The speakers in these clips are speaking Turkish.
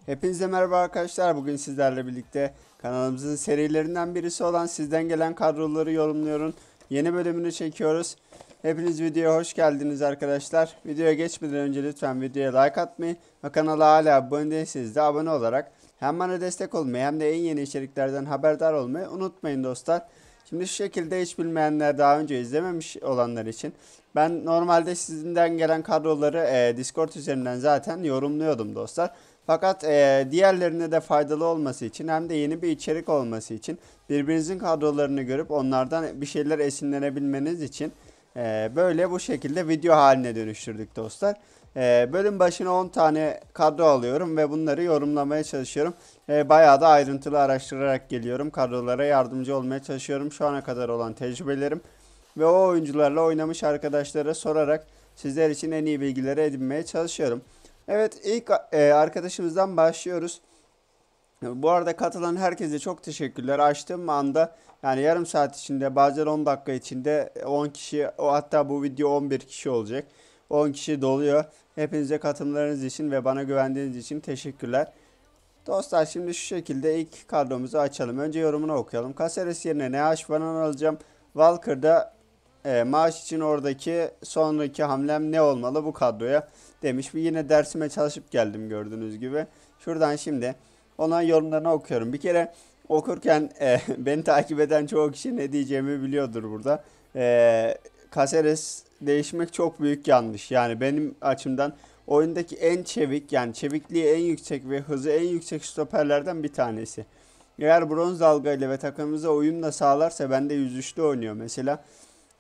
Hepinize merhaba arkadaşlar. Bugün sizlerle birlikte kanalımızın serilerinden birisi olan sizden gelen kadroları yorumluyorum. Yeni bölümünü çekiyoruz. Hepiniz videoya hoş geldiniz arkadaşlar. Videoya geçmeden önce lütfen videoya like atmayı ve kanala hala abone değilseniz de abone olarak hem bana destek olmayı hem de en yeni içeriklerden haberdar olmayı unutmayın dostlar. Şimdi şu şekilde hiç bilmeyenler, daha önce izlememiş olanlar için ben normalde sizden gelen kadroları Discord üzerinden zaten yorumluyordum dostlar. Fakat diğerlerine de faydalı olması için hem de yeni bir içerik olması için birbirinizin kadrolarını görüp onlardan bir şeyler esinlenebilmeniz için böyle bu şekilde video haline dönüştürdük dostlar. Bölüm başına 10 tane kadro alıyorum ve bunları yorumlamaya çalışıyorum. Bayağı da ayrıntılı araştırarak geliyorum. Kadrolara yardımcı olmaya çalışıyorum. Şu ana kadar olan tecrübelerim ve o oyuncularla oynamış arkadaşlara sorarak sizler için en iyi bilgileri edinmeye çalışıyorum. Evet, ilk arkadaşımızdan başlıyoruz. Bu arada katılan herkese çok teşekkürler. Açtığım anda yani yarım saat içinde, bazen 10 dakika içinde 10 kişi, o hatta bu video 11 kişi olacak. 10 kişi doluyor. Hepinize katılımlarınız için ve bana güvendiğiniz için teşekkürler. Dostlar, şimdi şu şekilde ilk kadromuzu açalım. Önce yorumunu okuyalım. Caceres yerine NH Vanan alacağım. Walker'da maaş için oradaki sonraki hamlem ne olmalı bu kadroya demiş. Bir yine dersime çalışıp geldim gördüğünüz gibi. Şuradan şimdi ona yorumlarını okuyorum. Bir kere okurken beni takip eden çoğu kişi ne diyeceğimi biliyordur burada. Caceres değişmek çok büyük yanlış. Yani benim açımdan oyundaki en çevik, yani çevikliği en yüksek ve hızı en yüksek stoperlerden bir tanesi. Eğer bronz dalga ile ve takımımıza uyumla sağlarsa bende 103'lü oynuyor mesela.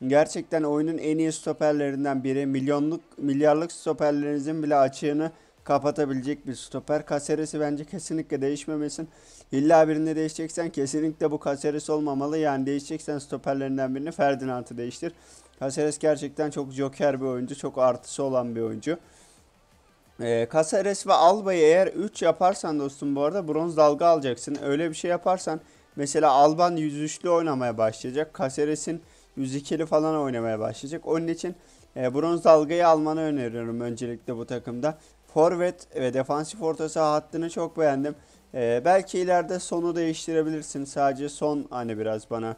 Gerçekten oyunun en iyi stoperlerinden biri. Milyarlık stoperlerinizin bile açığını kapatabilecek bir stoper. Caceres'i bence kesinlikle değişmemesin. İlla birini değişeceksen kesinlikle bu Caceres olmamalı. Yani değişeceksen stoperlerinden birini, Ferdinand'ı değiştir. Caceres gerçekten çok joker bir oyuncu. Çok artısı olan bir oyuncu. Caceres ve Alba'yı eğer 3 yaparsan dostum, bu arada bronz dalga alacaksın. Öyle bir şey yaparsan mesela Alban 103'lü oynamaya başlayacak. Caceres'in 102'li falan oynamaya başlayacak. Onun için bronz dalgayı almanı öneriyorum öncelikle bu takımda. Forvet ve defansif orta saha hattını çok beğendim. Belki ileride sonu değiştirebilirsin. Sadece son hani biraz bana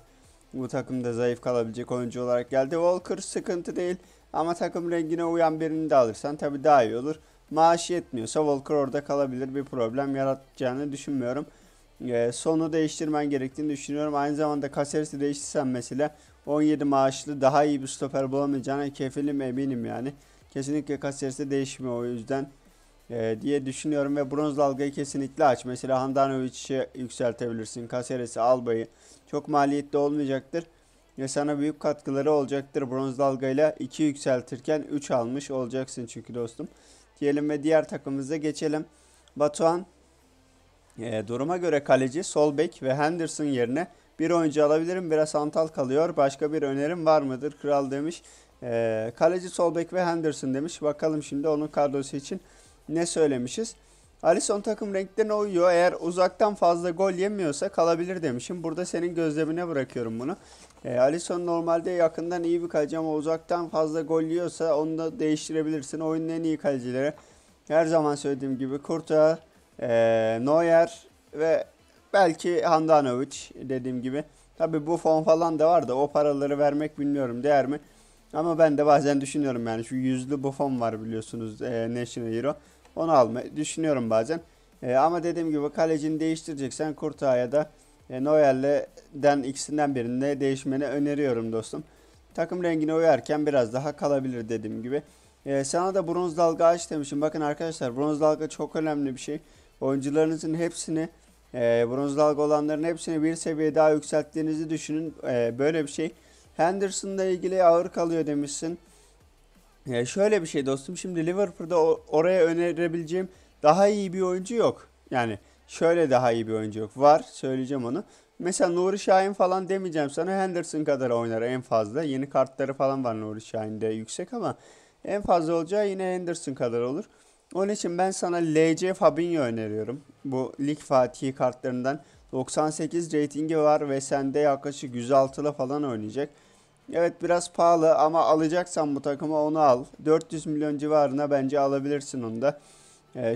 bu takımda zayıf kalabilecek oyuncu olarak geldi. Walker sıkıntı değil ama takım rengine uyan birini de alırsan tabii daha iyi olur. Maaş yetmiyorsa Walker orada kalabilir, bir problem yaratacağını düşünmüyorum. Sonu değiştirmen gerektiğini düşünüyorum. Aynı zamanda Caceres'i değiştirsen mesela 17 maaşlı daha iyi bir stoper bulamayacağına kefilim, eminim yani. Kesinlikle Caceres'e değişmiyor o yüzden diye düşünüyorum ve bronz dalgayı kesinlikle aç. Mesela Handanovic'i yükseltebilirsin. Caceres'i, Alba'yı. Çok maliyetli olmayacaktır. Ve sana büyük katkıları olacaktır. Bronz dalgayla 2 yükseltirken 3 almış olacaksın çünkü dostum. Diyelim ve diğer takımımıza geçelim. Batuhan duruma göre kaleci, sol bek ve Henderson yerine bir oyuncu alabilirim. Biraz hantal kalıyor. Başka bir önerim var mıdır? Kral demiş. Kaleci, sol bek ve Henderson demiş. Bakalım şimdi onun kadrosu için ne söylemişiz. Alisson takım renklerine uyuyor. Eğer uzaktan fazla gol yemiyorsa kalabilir demişim. Burada senin gözlemine bırakıyorum bunu. Alisson normalde yakından iyi bir kaleci ama uzaktan fazla gol yiyorsa onu da değiştirebilirsin. Oyunun en iyi kalecileri her zaman söylediğim gibi Courtois, Neuer ve belki Handanovic dediğim gibi. Tabi bu fon falan da var da o paraları vermek bilmiyorum değer mi? Ama ben de bazen düşünüyorum, yani şu yüzlü Buffon var biliyorsunuz, National Hero. Onu almayı düşünüyorum bazen. Ama dediğim gibi kalecini değiştireceksen Courtois ya da Neuer'den ikisinden birinde değişmeni öneriyorum dostum. Takım rengine uyarken biraz daha kalabilir dediğim gibi. Sana da bronz dalga aç demişim. Bakın arkadaşlar, bronz dalga çok önemli bir şey. Oyuncularınızın hepsini, bronz dalga olanların hepsini bir seviye daha yükselttiğinizi düşünün. Böyle bir şey. Henderson'la ilgili ağır kalıyor demişsin. Şöyle bir şey dostum. Şimdi Liverpool'da oraya önerebileceğim daha iyi bir oyuncu yok. Yani şöyle daha iyi bir oyuncu yok. Var, söyleyeceğim onu. Mesela Nuri Şahin falan demeyeceğim sana. Henderson kadar oynar en fazla. Yeni kartları falan var Nuri Şahin'de, yüksek ama en fazla olacağı yine Henderson kadar olur. Onun için ben sana LC Fabinho öneriyorum. Bu Lig Fatihi kartlarından 98 ratingi var ve sende yaklaşık 106'la falan oynayacak. Evet, biraz pahalı ama alacaksan bu takımı onu al. 400 milyon civarına bence alabilirsin onu da.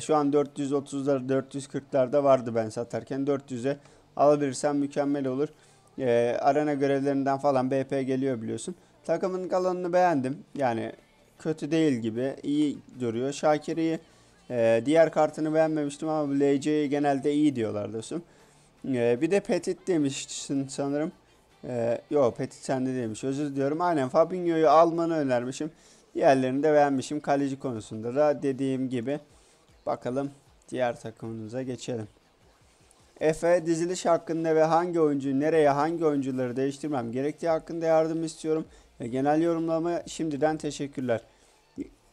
Şu an 430'lar 440'larda vardı ben satarken. 400'e alabilirsem mükemmel olur. Arena görevlerinden falan BP geliyor biliyorsun. Takımın kalanını beğendim. Yani kötü değil gibi. İyi duruyor. Şakir iyi. Diğer kartını beğenmemiştim ama bu LC'yi genelde iyi diyorlar dostum. Bir de Petit demişsin sanırım. Yok Petit sende demiş. Özür diliyorum. Aynen Fabinho'yu almanı önermişim. Diğerlerini de beğenmişim. Kaleci konusunda da dediğim gibi. Bakalım diğer takımımıza geçelim. Efe diziliş hakkında ve hangi oyuncuyu nereye hangi oyuncuları değiştirmem gerektiği hakkında yardım istiyorum. Ve genel yorumlama şimdiden teşekkürler.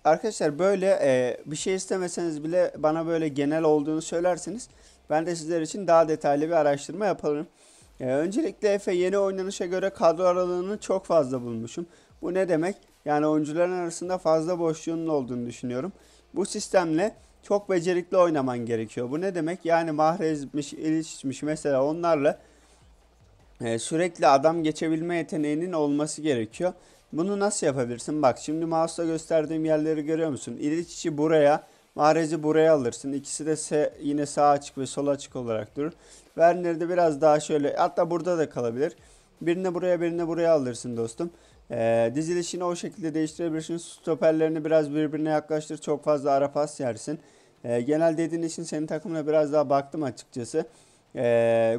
Arkadaşlar böyle bir şey istemeseniz bile bana böyle genel olduğunu söylerseniz ben de sizler için daha detaylı bir araştırma yaparım. Öncelikle Efe yeni oynanışa göre kadro aralığını çok fazla bulmuşum. Bu ne demek? Yani oyuncuların arasında fazla boşluğunun olduğunu düşünüyorum. Bu sistemle çok becerikli oynaman gerekiyor. Bu ne demek? Yani Mahrez'miş, İliç'miş mesela onlarla sürekli adam geçebilme yeteneğinin olması gerekiyor. Bunu nasıl yapabilirsin? Bak şimdi mouse'la gösterdiğim yerleri görüyor musun? İliç'i buraya, Mahrez'i buraya alırsın. İkisi de yine sağ açık ve sol açık olarak durur. Werner'i de biraz daha şöyle, hatta burada da kalabilir. Birini buraya, birini buraya alırsın dostum. Dizilişini o şekilde değiştirebilirsin. Stoperlerini biraz birbirine yaklaştır. Çok fazla ara pas yersin. Genel dediğin için senin takımına biraz daha baktım açıkçası.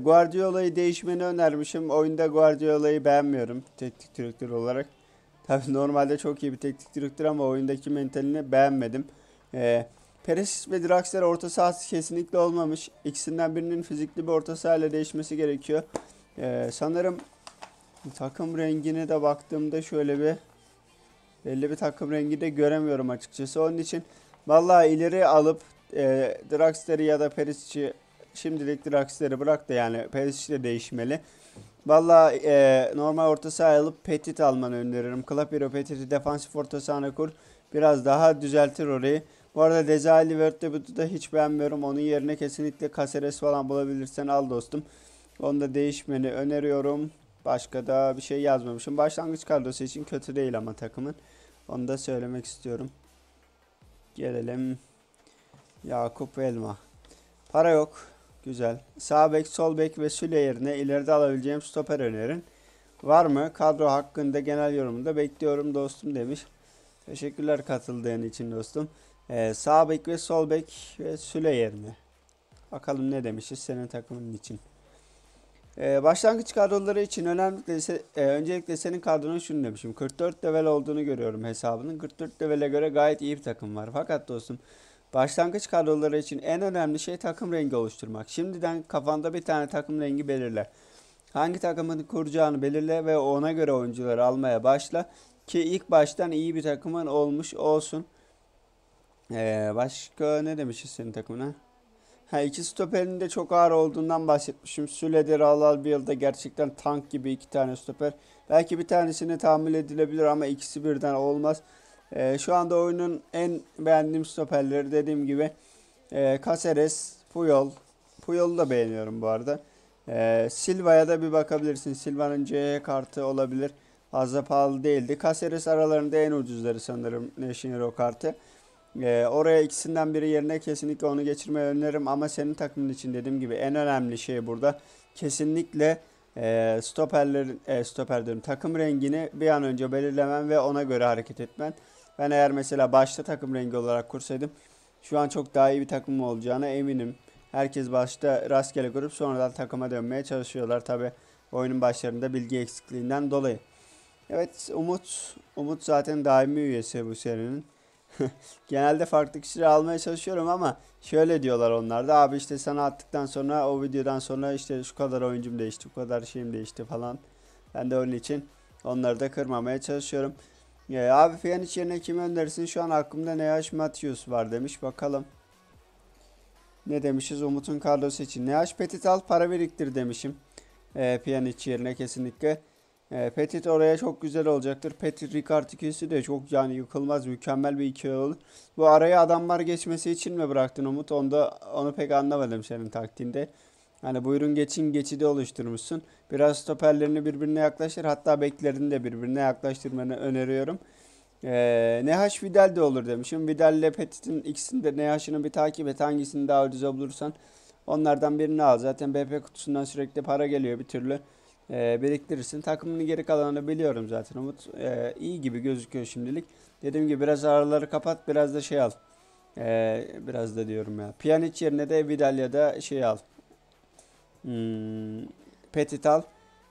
Guardiola'yı değişmeni önermişim. Oyunda Guardiola'yı beğenmiyorum teknik direktör olarak. Tabii normalde çok iyi bir teknik direktör ama oyundaki mentalini beğenmedim. Perisic ve Draxler orta sahası kesinlikle olmamış. İkisinden birinin fizikli bir orta sahayla değişmesi gerekiyor. Sanırım takım rengine de baktığımda şöyle bir belli bir takım rengi de göremiyorum açıkçası. Onun için vallahi ileri alıp Draxler'i ya da Perisic'i şimdilik Draxler'i bırak da yani Perisic de değişmeli. Valla normal orta saha alıp Petit almanı öneririm. Clapiro Petit'i defansif orta sahana kur. Biraz daha düzeltir orayı. Bu arada Dezayli Vertebut'u da hiç beğenmiyorum. Onun yerine kesinlikle Caceres falan bulabilirsen al dostum. Onu da değişmeni öneriyorum. Başka da bir şey yazmamışım. Başlangıç kadrosu için kötü değil ama takımın. Onu da söylemek istiyorum. Gelelim Yakup Elma. Para yok. Güzel. Sağ bek, sol bek ve Süle yerine ileride alabileceğim stoper önerin var mı? Kadro hakkında genel yorumunda bekliyorum dostum demiş. Teşekkürler katıldığın için dostum. Sağ bek ve sol bek ve Süle yerine. Bakalım ne demişiz senin takımın için. Başlangıç kadroları için öncelikle senin kadronun şunu demişim. 44 level olduğunu görüyorum hesabının. 44 levele göre gayet iyi bir takım var. Fakat dostum başlangıç kadroları için en önemli şey takım rengi oluşturmak. Şimdiden kafanda bir tane takım rengi belirle. Hangi takımın kuracağını belirle ve ona göre oyuncuları almaya başla. Ki ilk baştan iyi bir takımın olmuş olsun. Başka ne demişiz senin takımına? Ha, iki stoperin de çok ağır olduğundan bahsetmişim. Süledir Al bir yılda gerçekten tank gibi iki tane stoper. Belki bir tanesini tahammül edilebilir ama ikisi birden olmaz. Şu anda oyunun en beğendiğim stoperleri dediğim gibi Caceres, Puyol. Puyol'u da beğeniyorum bu arada. Silva'ya da bir bakabilirsin. Silva'nın C kartı olabilir. Fazla pahalı değildi. Caceres aralarında en ucuzları sanırım National Hero kartı. Oraya ikisinden biri yerine kesinlikle onu geçirmeyi öneririm ama senin takımın için dediğim gibi en önemli şey burada kesinlikle stoper diyorum, takım rengini bir an önce belirlemen ve ona göre hareket etmen. Ben eğer mesela başta takım rengi olarak kursaydım şu an çok daha iyi bir takım olacağına eminim. Herkes başta rastgele kurup sonradan takıma dönmeye çalışıyorlar tabi oyunun başlarında bilgi eksikliğinden dolayı. Evet Umut zaten daimi üyesi bu serinin. Genelde farklı kişileri almaya çalışıyorum ama şöyle diyorlar onlar da abi işte sana attıktan sonra o videodan sonra işte şu kadar oyuncum değişti, bu kadar şeyim değişti falan. Ben de onun için onları da kırmamaya çalışıyorum. Abi Pjanic yerine kimi önerirsin? Şu an aklımda Neaş Matius var demiş. Bakalım. Ne demişiz Umut'un kadrosu için? Neaş Petit al para biriktir demişim. Pjanic yerine kesinlikle. Petit oraya çok güzel olacaktır. Petit Ricard ikisi de çok yani yıkılmaz mükemmel bir ikili olur. Bu araya adamlar geçmesi için mi bıraktın Umut? Onu pek anlamadım senin taktiğinde. Hani buyurun geçin geçidi oluşturmuşsun. Biraz stoperlerini birbirine yaklaştır. Hatta beklerini de birbirine yaklaştırmanı öneriyorum. NH Vidal de olur demişim. Vidal ile Petit'in ikisinde NH'ını bir takip et. Hangisini daha ucuz bulursan onlardan birini al. Zaten BP kutusundan sürekli para geliyor bir türlü. Biriktirirsin. Takımın geri kalanını biliyorum zaten Umut. İyi gibi gözüküyor şimdilik. Dediğim gibi biraz araları kapat, biraz da şey al. Biraz da diyorum ya. Pjanic yerine de Vidal ya da şey al. Hmm, Petit al.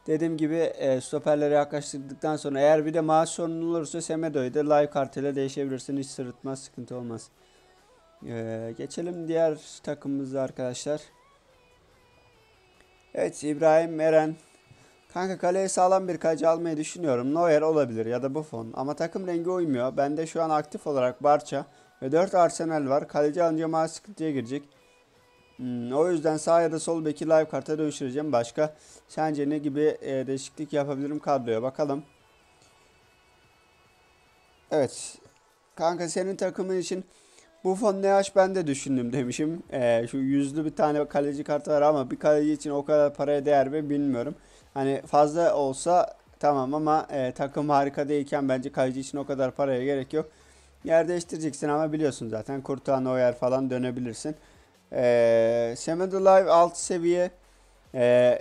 Dediğim gibi stoperlere yaklaştırdıktan sonra eğer bir de maaş sorunun olursa Semedo'yu da live kartıyla değişebilirsin. Hiç sırıtmaz, sıkıntı olmaz. Geçelim diğer takımımıza arkadaşlar. Evet, İbrahim Eren. Kanka kaleye sağlam bir kaleci almayı düşünüyorum. Neuer olabilir ya da Buffon. Ama takım rengi uymuyor. Bende şu an aktif olarak Barça ve 4 Arsenal var. Kaleci alınca maaş sıkıntıya girecek. O yüzden sağ ya da sol beki live karta dönüştüreceğim. Başka sence ne gibi değişiklik yapabilirim kadroya bakalım. Evet. Kanka senin takımın için Buffon NH ben de düşündüm demişim. Şu yüzlü bir tane kaleci kartı var ama bir kaleci için o kadar paraya değer mi bilmiyorum. Hani fazla olsa tamam ama takım harika değilken bence kaleci için o kadar paraya gerek yok. Yer değiştireceksin ama biliyorsun zaten Courtois, Neuer falan dönebilirsin. Semedo Live 6 seviye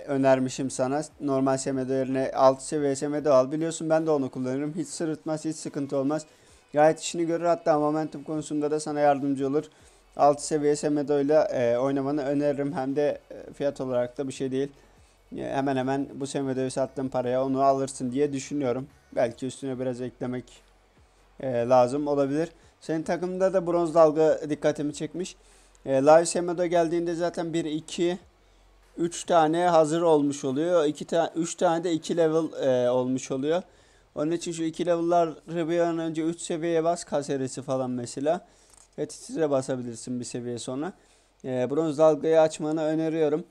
önermişim sana. Normal Semedo yerine 6 seviye Semedo al. Biliyorsun ben de onu kullanırım. Hiç sırıtmaz, hiç sıkıntı olmaz. Gayet işini görür, hatta momentum konusunda da sana yardımcı olur. 6 seviye Semedo ile oynamanı öneririm. Hem de fiyat olarak da bir şey değil. Hemen hemen bu Semedo'yu sattığın paraya onu alırsın diye düşünüyorum. Belki üstüne biraz eklemek lazım olabilir. Senin takımda da bronz dalga dikkatimi çekmiş. Live Semedo geldiğinde zaten bir 2 3 tane hazır olmuş oluyor. 3 tane de 2 level olmuş oluyor. Onun için şu 2 level'ları bir an önce 3 seviyeye bas. Kaseresi falan mesela. Ve titre basabilirsin bir seviye sonra. Bronz dalgayı açmanı öneriyorum.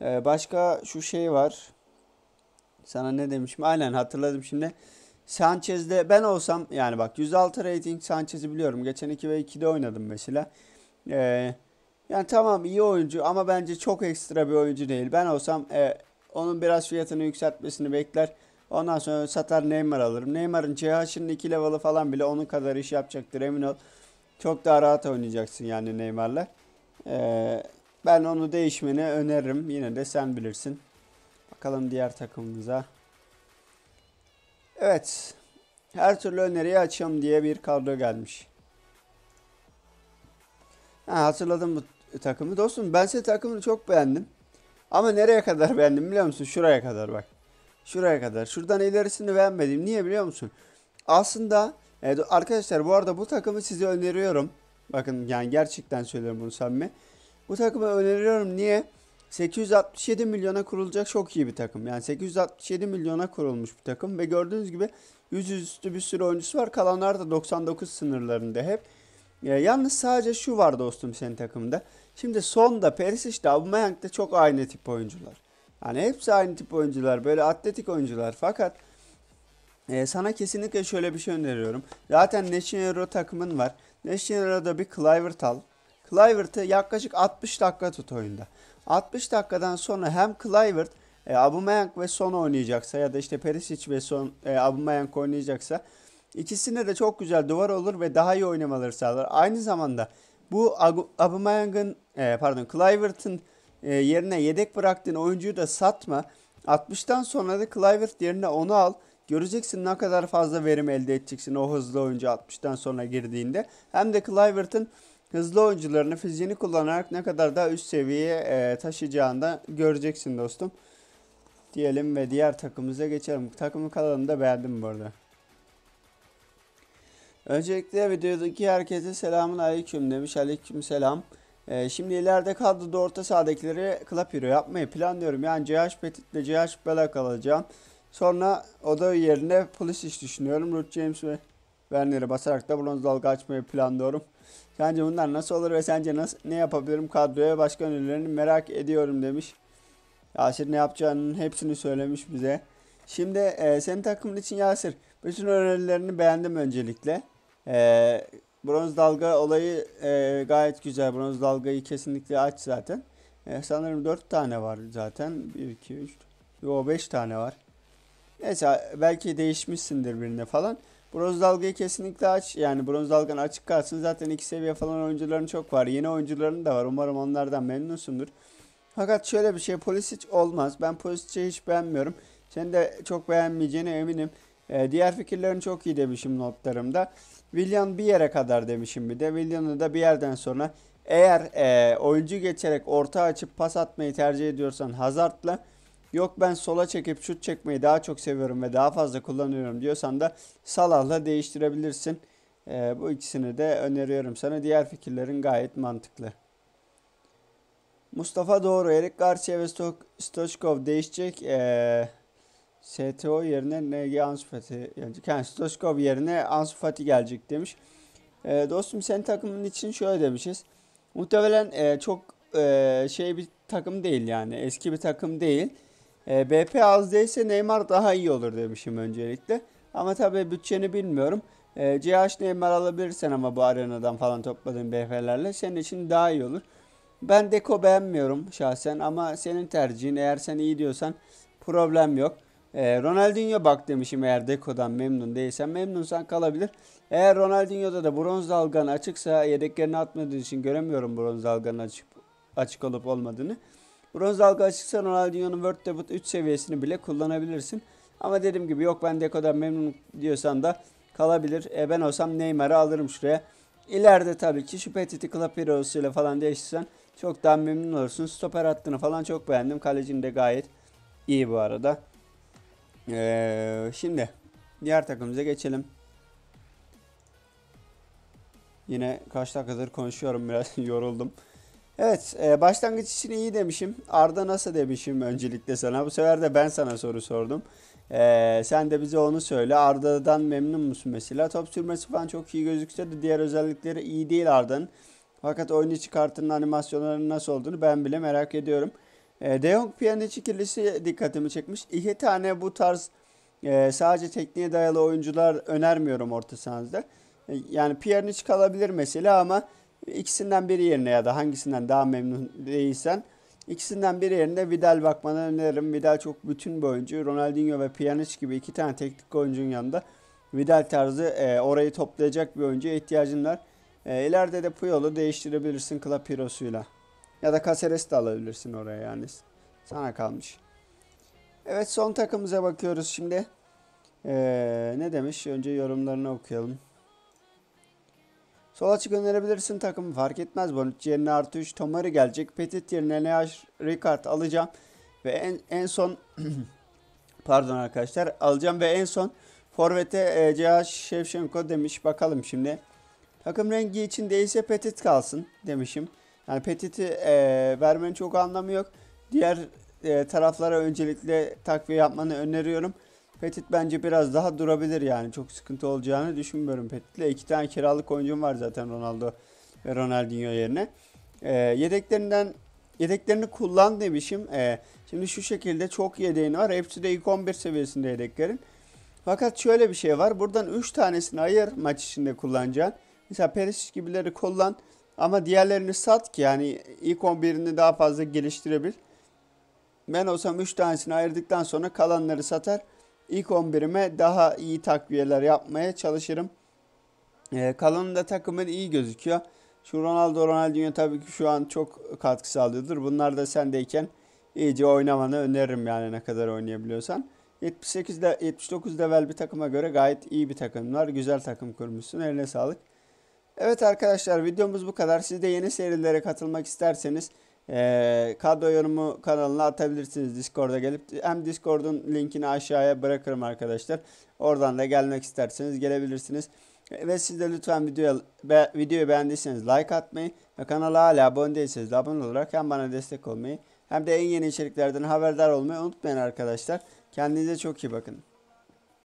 Başka şu şey var. Sana ne demişim? Aynen hatırladım şimdi. Sanchez'de ben olsam yani bak 106 rating Sanchez'i biliyorum. Geçen 2 ve 2'de oynadım mesela. Ee, Yani tamam iyi oyuncu ama bence çok ekstra bir oyuncu değil. Ben olsam onun biraz fiyatını yükseltmesini bekler. Ondan sonra satar Neymar alırım. Neymar'ın CH'nin 2 level'ı falan bile onun kadar iş yapacaktır emin ol. Çok daha rahat oynayacaksın yani Neymar'la. Ben onu değişmeni öneririm. Yine de sen bilirsin. Bakalım diğer takımımıza. Evet. Her türlü öneriyi açıyorum diye bir kadro gelmiş. Ha, hatırladım bu takımı. Dostum ben senin takımını çok beğendim. Ama nereye kadar beğendim biliyor musun? Şuraya kadar bak. Şuraya kadar. Şuradan ilerisini beğenmedim. Niye biliyor musun? Aslında arkadaşlar bu arada bu takımı size öneriyorum. Bakın yani gerçekten söylüyorum bunu samimi. Bu takımı öneriyorum. Niye? 867 milyona kurulacak çok iyi bir takım. Yani 867 milyona kurulmuş bir takım. Ve gördüğünüz gibi 100 üstü bir sürü oyuncusu var. Kalanlar da 99 sınırlarında hep. Yalnız sadece şu var dostum senin takımda. Şimdi Son'da, Perisic'de, Aubameyang'da çok aynı tip oyuncular. Yani hepsi aynı tip oyuncular. Böyle atletik oyuncular. Fakat sana kesinlikle şöyle bir şey öneriyorum. Zaten National Hero takımın var. National Hero'da bir Kluivert al. Kluivert'ı yaklaşık 60 dakika tut oyunda. 60 dakikadan sonra hem Kluivert, Aubameyang ve Son oynayacaksa ya da işte Perisic ve Son, Aubameyang oynayacaksa ikisine de çok güzel duvar olur ve daha iyi oynamaları sağlar. Aynı zamanda bu Aubameyang'ın pardon Kluivert'ın yerine yedek bıraktığın oyuncuyu da satma. 60'tan sonra da Kluivert yerine onu al. Göreceksin ne kadar fazla verim elde edeceksin o hızlı oyuncu 60'tan sonra girdiğinde. Hem de Kluivert'ın hızlı oyuncularını fiziğini kullanarak ne kadar daha üst seviyeye taşıyacağını da göreceksin dostum. Diyelim ve diğer takımımıza geçelim. Takımın kalanını da beğendim bu arada. Öncelikle videodaki herkese selamun aleyküm demiş. Aleyküm selam. Şimdi ileride kadroda orta sahadakileri Club Hero yapmayı planlıyorum. Yani CH Petit ile CH Bela kalacağım. Sonra oda yerine Pulisic düşünüyorum. Ruth James ve Werner'e basarak da bronz dalga açmayı planlıyorum. Sence bunlar nasıl olur ve sence ne yapabilirim kadroya? Başka önerilerini merak ediyorum demiş. Yasir ne yapacağının hepsini söylemiş bize. Şimdi senin takımın için Yasir, bütün önerilerini beğendim öncelikle. Bronz dalga olayı gayet güzel. Bronz dalgayı kesinlikle aç zaten. Sanırım 4 tane var zaten. 1, 2, 3, yo 5 tane var. Neyse belki değişmişsindir birine falan. Bronz dalgayı kesinlikle aç. Yani bronz dalgan açık kalsın. Zaten 2 seviye falan oyuncuların çok var. Yeni oyuncuların da var. Umarım onlardan memnunsundur. Fakat şöyle bir şey, Pulisic olmaz. Ben Pulisic'i hiç beğenmiyorum. Sen de çok beğenmeyeceğine eminim. Diğer fikirlerin çok iyi demişim notlarımda. Willian bir yere kadar demişim bir de. Willian'ı da bir yerden sonra eğer oyuncu geçerek orta açıp pas atmayı tercih ediyorsan Hazard'la, yok ben sola çekip şut çekmeyi daha çok seviyorum ve daha fazla kullanıyorum diyorsan da Salah'la değiştirebilirsin. Bu ikisini de öneriyorum sana. Diğer fikirlerin gayet mantıklı. Mustafa doğru. Erik Garcia ve Stoichkov değişecek. STO yerine NG Ansu Fati gelecek. Yani Stoichkov yerine Ansu Fati gelecek demiş. Dostum senin takımın için şöyle demişiz. Muhtemelen çok şey bir takım değil yani. Eski bir takım değil. BP az değilse Neymar daha iyi olur demişim öncelikle. Ama tabii bütçeni bilmiyorum. CH Neymar alabilirsen ama bu arenadan falan topladığın BF'lerle senin için daha iyi olur. Ben Deko beğenmiyorum şahsen ama senin tercihin. Eğer sen iyi diyorsan problem yok. Ronaldinho bak demişim, eğer Deko'dan memnun değilsen, memnunsan kalabilir. Eğer Ronaldinho'da da bronz dalgan açıksa, yedeklerini atmadığı için göremiyorum bronz dalganın açık olup olmadığını. Bronz dalga açıksa Ronaldinho'nun World Debut 3 seviyesini bile kullanabilirsin. Ama dediğim gibi yok ben Deko'dan memnun diyorsan da kalabilir. Ben olsam Neymar'ı alırım şuraya. İleride tabii ki şu Petit'i Club Heroes ile falan değiştirsen çok daha memnun olursun. Stoper hattını falan çok beğendim. Kalecin de gayet iyi bu arada. Şimdi diğer takımımıza geçelim. Yine kaç dakikadır konuşuyorum, biraz yoruldum. Evet, başlangıç için iyi demişim. Arda nasıl demişim öncelikle sana. Bu sefer de ben sana soru sordum. Sen de bize onu söyle. Arda'dan memnun musun mesela? Top sürmesi falan çok iyi gözükse de diğer özellikleri iyi değil Arda'nın. Fakat oyun içi kartının animasyonlarının nasıl olduğunu ben bile merak ediyorum. De Jong Pjanic ikilisi dikkatimi çekmiş. İki tane bu tarz sadece tekniğe dayalı oyuncular önermiyorum orta sahanızda. Yani Pjanic kalabilir mesela ama ikisinden biri yerine ya da hangisinden daha memnun değilsen ikisinden biri yerine Vidal bakmanı öneririm. Vidal çok bütün bir oyuncu. Ronaldinho ve Pjanic gibi iki tane teknik oyuncunun yanında Vidal tarzı orayı toplayacak bir oyuncuya ihtiyacın var. İleride de Puyol'u değiştirebilirsin Club Hero'suyla. Ya da Caceres'i de alabilirsin oraya yani. Sana kalmış. Evet, son takımımıza bakıyoruz şimdi. Ne demiş? Önce yorumlarını okuyalım. Sol açık önerebilirsin takımı, fark etmez. Bonucci yerine artı 3 Tomari gelecek. Petit yerine NH Ricard alacağım. Ve en son pardon arkadaşlar, alacağım ve en son Forvet'e CH Shevchenko demiş. Bakalım şimdi. Takım rengi için değilse Petit kalsın demişim. Yani Petit'i vermenin çok anlamı yok. Diğer taraflara öncelikle takviye yapmanı öneriyorum. Petit bence biraz daha durabilir yani. Çok sıkıntı olacağını düşünmüyorum Petit'le. İki tane kiralık oyuncum var zaten Ronaldo ve Ronaldinho yerine. Yedeklerini kullan demişim. Şimdi şu şekilde çok yedeğin var. Hepsi de ilk 11 seviyesinde yedeklerin. Fakat şöyle bir şey var. Buradan 3 tanesini ayır maç içinde kullanacağın. Mesela Perisic gibileri kullan ama diğerlerini sat ki yani ilk 11'ini daha fazla geliştirebil. Ben olsam 3 tanesini ayırdıktan sonra kalanları satar. İlk 11'ime daha iyi takviyeler yapmaya çalışırım. Kalanında takımın iyi gözüküyor. Şu Ronaldinho tabii ki şu an çok katkı sağlıyordur. Bunlar da sendeyken iyice oynamanı öneririm yani, ne kadar oynayabiliyorsan. 79 level bir takıma göre gayet iyi bir takımlar. Güzel takım kurmuşsun. Eline sağlık. Evet arkadaşlar, videomuz bu kadar. Siz de yeni serilere katılmak isterseniz kadro yorumu kanalına atabilirsiniz Discord'a gelip. Hem Discord'un linkini aşağıya bırakırım arkadaşlar. Oradan da gelmek isterseniz gelebilirsiniz. Ve siz de lütfen videoyu beğendiyseniz like atmayı ve kanala hala abone değilseniz de abone olarak hem bana destek olmayı hem de en yeni içeriklerden haberdar olmayı unutmayın arkadaşlar. Kendinize çok iyi bakın.